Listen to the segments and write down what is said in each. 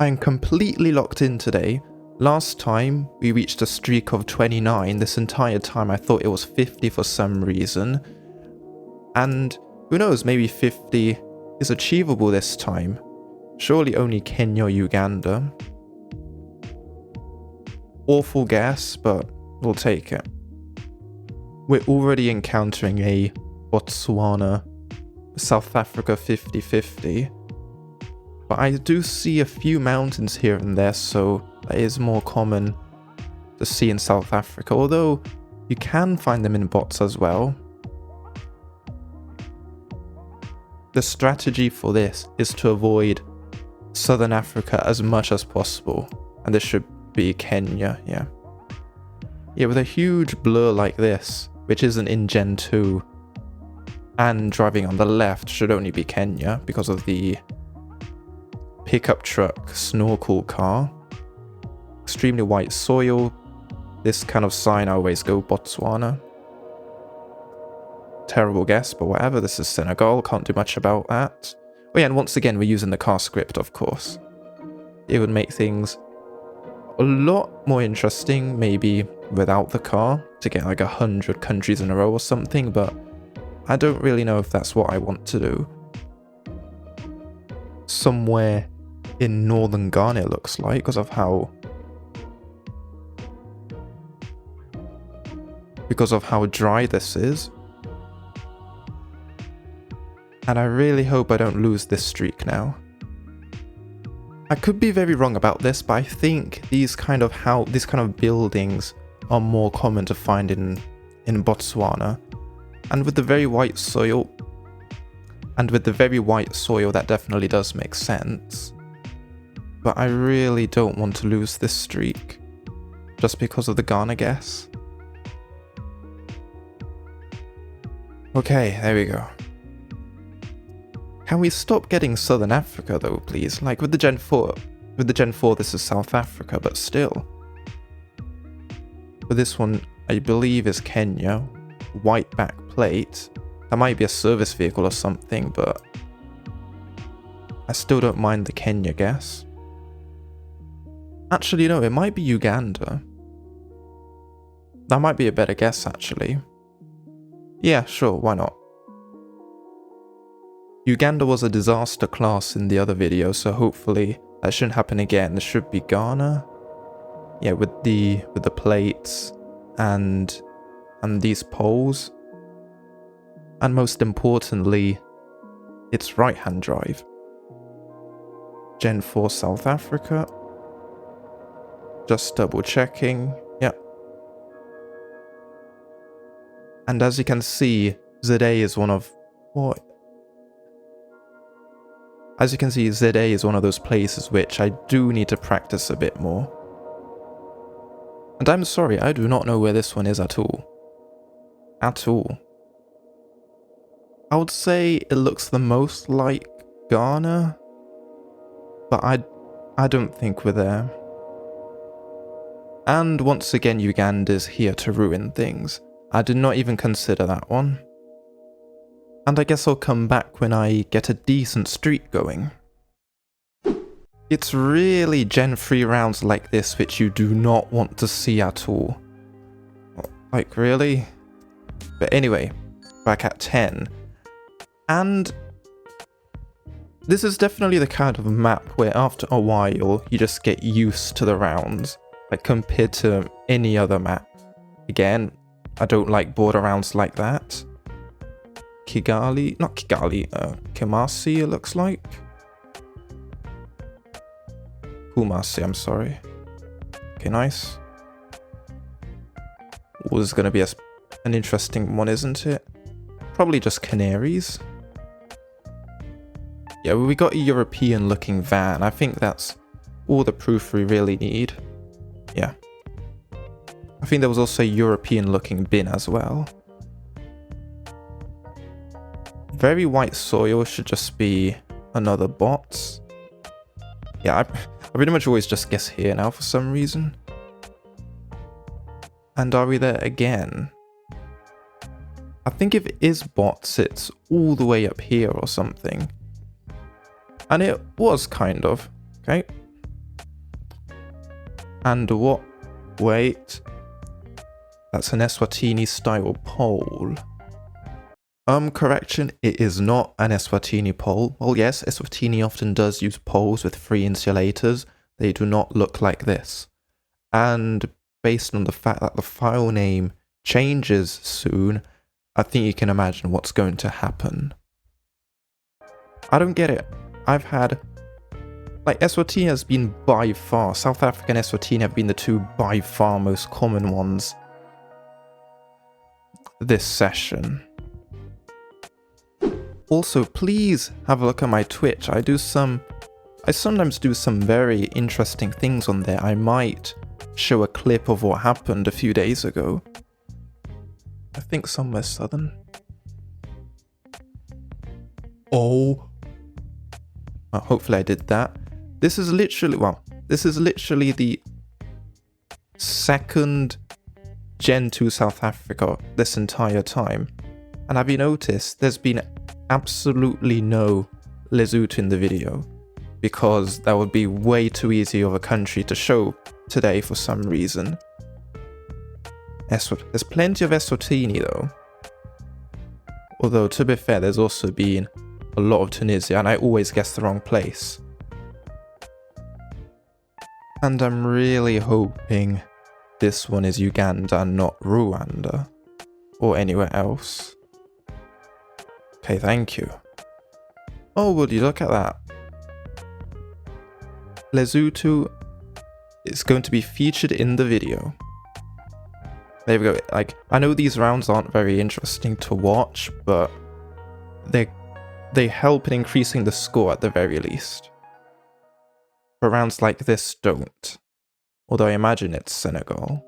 I'm completely locked in today. Last time we reached a streak of 29. This entire time I thought it was 50 for some reason. And who knows, maybe 50 is achievable this time. Surely only Kenya or Uganda. Awful guess, but we'll take it. We're already encountering a Botswana, South Africa 50-50. But I do see a few mountains here and there, so that is more common to see in South Africa, although you can find them in Bots as well. The strategy for this is to avoid Southern Africa as much as possible, and this should be Kenya, yeah. Yeah, with a huge blur like this, which isn't in Gen 2, and driving on the left should only be Kenya because of the pickup truck snorkel car. Extremely white soil. This kind of sign I always go Botswana. Terrible guess, but whatever. This is Senegal, can't do much about that. Oh yeah, and once again we're using the car script, of course. It would make things a lot more interesting, maybe without the car, to get like 100 countries in a row or something, but I don't really know if that's what I want to do. Somewhere in northern Ghana, it looks like, because of how dry this is. And I really hope I don't lose this streak now. I could be very wrong about this, but I think these kind of buildings are more common to find in Botswana. And with the very white soil, that definitely does make sense. But I really don't want to lose this streak, just because of the Ghana guess. Okay, there we go. Can we stop getting Southern Africa though, please? Like with the Gen 4, this is South Africa, but still. But this one, I believe, is Kenya. White back plate. That might be a service vehicle or something, but I still don't mind the Kenya guess. Actually, no, it might be Uganda. That might be a better guess, actually. Yeah, sure, why not? Uganda was a disaster class in the other video, so hopefully that shouldn't happen again. This should be Ghana. Yeah, with the plates and these poles. And most importantly, it's right-hand drive. Gen 4 South Africa. Just double checking. Yep. And as you can see, ZA is one of those places which I do need to practice a bit more. And I'm sorry, I do not know where this one is at all. At all. I would say it looks the most like Ghana, but I don't think we're there. And once again, Uganda's here to ruin things. I did not even consider that one. And I guess I'll come back when I get a decent streak going. It's really Gen 3 rounds like this which you do not want to see at all. Like, really? But anyway, back at 10. And this is definitely the kind of map where after a while you just get used to the rounds, like compared to any other map. Again, I don't like border rounds like that. Kumasi it looks like. Kumasi, I'm sorry. Okay, nice. Oh, this is going to be an interesting one, isn't it? Probably just Canaries. Yeah, we got a European looking van. I think that's all the proof we really need. Yeah. I think there was also a European looking bin as well. Very white soil should just be another bot. Yeah, I pretty much always just guess here now for some reason. And are we there again? I think if it is bots, it's all the way up here or something. And it was kind of. Okay. And what? Wait. That's an Eswatini style pole. Correction, it is not an Eswatini pole. Well, yes, Eswatini often does use poles with 3 insulators. They do not look like this. And based on the fact that the file name changes soon, I think you can imagine what's going to happen. I don't get it. I've had... Like, Eswatini has been by far... South African Eswatini have been the 2 by far most common ones this session. Also, please have a look at my Twitch. I sometimes do some very interesting things on there. I might show a clip of what happened a few days ago. I think somewhere southern. Oh. Hopefully I did that. This is literally the second Gen 2 South Africa this entire time. And have you noticed there's been absolutely no Lesotho in the video? Because that would be way too easy of a country to show today for some reason. There's plenty of Eswatini though. Although, to be fair, there's also been a lot of Tunisia, and I always guess the wrong place. And I'm really hoping this one is Uganda and not Rwanda. Or anywhere else. Okay, thank you. Oh, would you look at that? Lesotho is going to be featured in the video. There we go. Like, I know these rounds aren't very interesting to watch, but they help in increasing the score at the very least. But rounds like this don't. Although I imagine it's Senegal.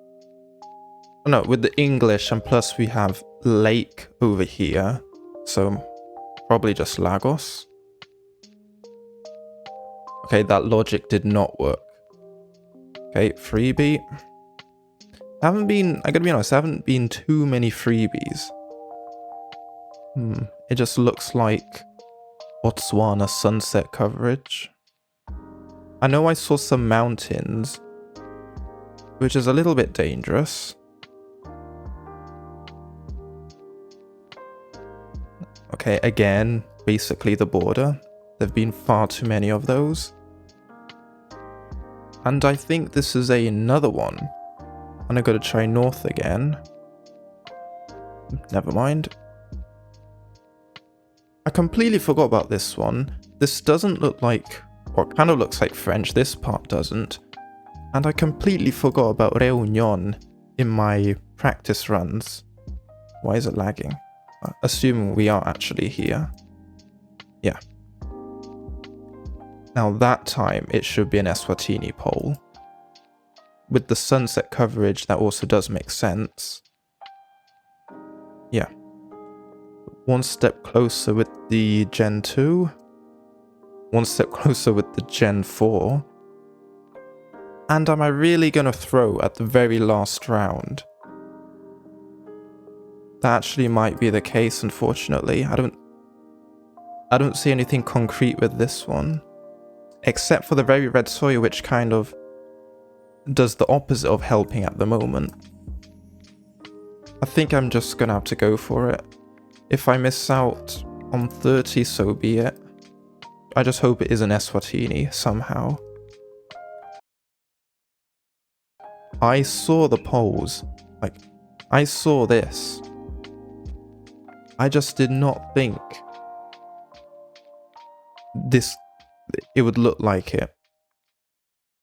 Oh, no, with the English, and plus we have Lake over here. So, probably just Lagos. Okay, that logic did not work. Okay, freebie. I gotta be honest, there haven't been too many freebies. It just looks like Botswana sunset coverage. I know I saw some mountains, which is a little bit dangerous. Okay, again, basically the border. There have been far too many of those. And I think this is another one. And I gotta try north again. Never mind. I completely forgot about this one. This doesn't look like, or it kind of looks like French, this part doesn't. And I completely forgot about Réunion in my practice runs. Why is it lagging? Assuming we are actually here. Yeah. Now that time it should be an Eswatini pole. With the sunset coverage, that also does make sense. Yeah. One step closer with the Gen 2. One step closer with the Gen 4. And am I really gonna throw at the very last round? That actually might be the case, unfortunately. I don't see anything concrete with this one. Except for the very red soil, which kind of does the opposite of helping at the moment. I think I'm just gonna have to go for it. If I miss out on 30, so be it. I just hope it is an Eswatini somehow. I saw the polls. Like, I saw this. I just did not think it would look like it.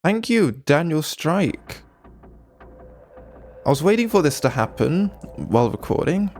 Thank you, Daniel Strike. I was waiting for this to happen while recording.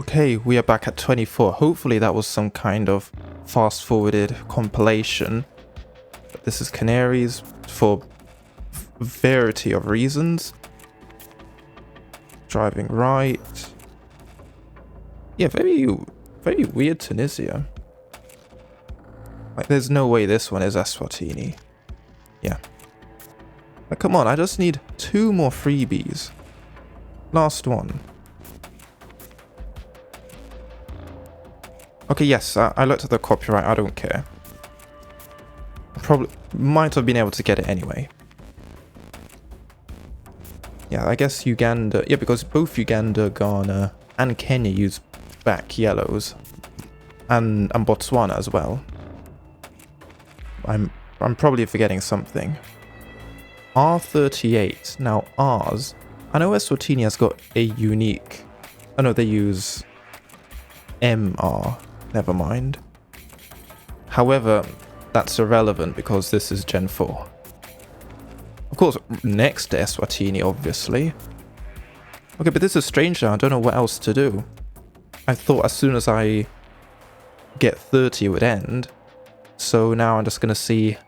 Okay, we are back at 24. Hopefully that was some kind of fast-forwarded compilation. But this is Canaries for a variety of reasons. Driving right. Yeah, very weird Tunisia. Like, there's no way this one is Eswatini. Yeah. But come on, I just need 2 more freebies. Last one. Okay, yes, I looked at the copyright, I don't care. I probably might have been able to get it anyway. Yeah, I guess Uganda... Yeah, because both Uganda, Ghana, and Kenya use back yellows. And Botswana as well. I'm probably forgetting something. R38. Now, R's... I know Eswatini has got a unique... Oh no, they use... MR. Never mind. However, that's irrelevant because this is Gen 4. Of course, next to Eswatini, obviously. Okay, but this is strange now. I don't know what else to do. I thought as soon as I get 30 it would end. So now I'm just going to see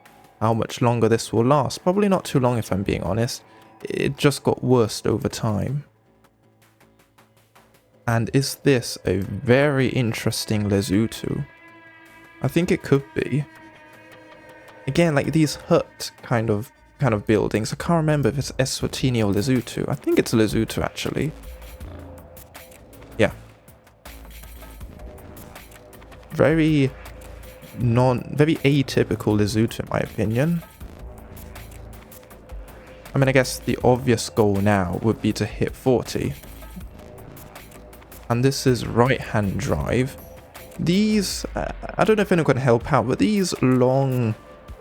how much longer this will last. Probably not too long if I'm being honest. It just got worse over time. And is this a very interesting Lesotho? I think it could be. Again, like these hut kind of buildings. I can't remember if it's Eswatini or Lesotho. I think it's Lesotho actually. Yeah. Very atypical Lesotho in my opinion. I mean, I guess the obvious goal now would be to hit 40. And this is right-hand drive. These, I don't know if anyone can help out, but these long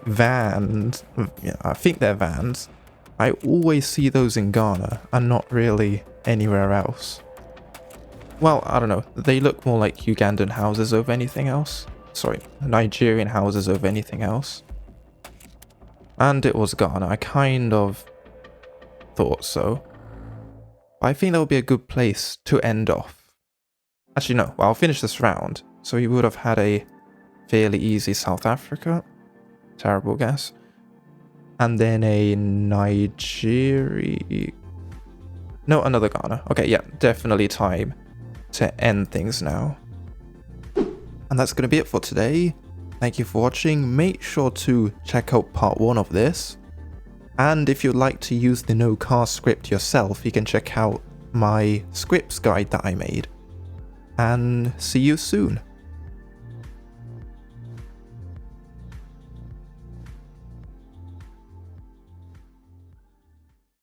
vans, yeah, I think they're vans, I always see those in Ghana and not really anywhere else. Well, I don't know, they look more like Ugandan houses over anything else. Sorry, Nigerian houses over anything else. And it was Ghana, I kind of thought so. But I think that would be a good place to end off. Actually, no. Well, I'll finish this round. So we would have had a fairly easy South Africa. Terrible guess. And then a Nigeria... No, another Ghana. Okay, yeah. Definitely time to end things now. And that's going to be it for today. Thank you for watching. Make sure to check out part 1 of this. And if you'd like to use the no car script yourself, you can check out my scripts guide that I made. And see you soon.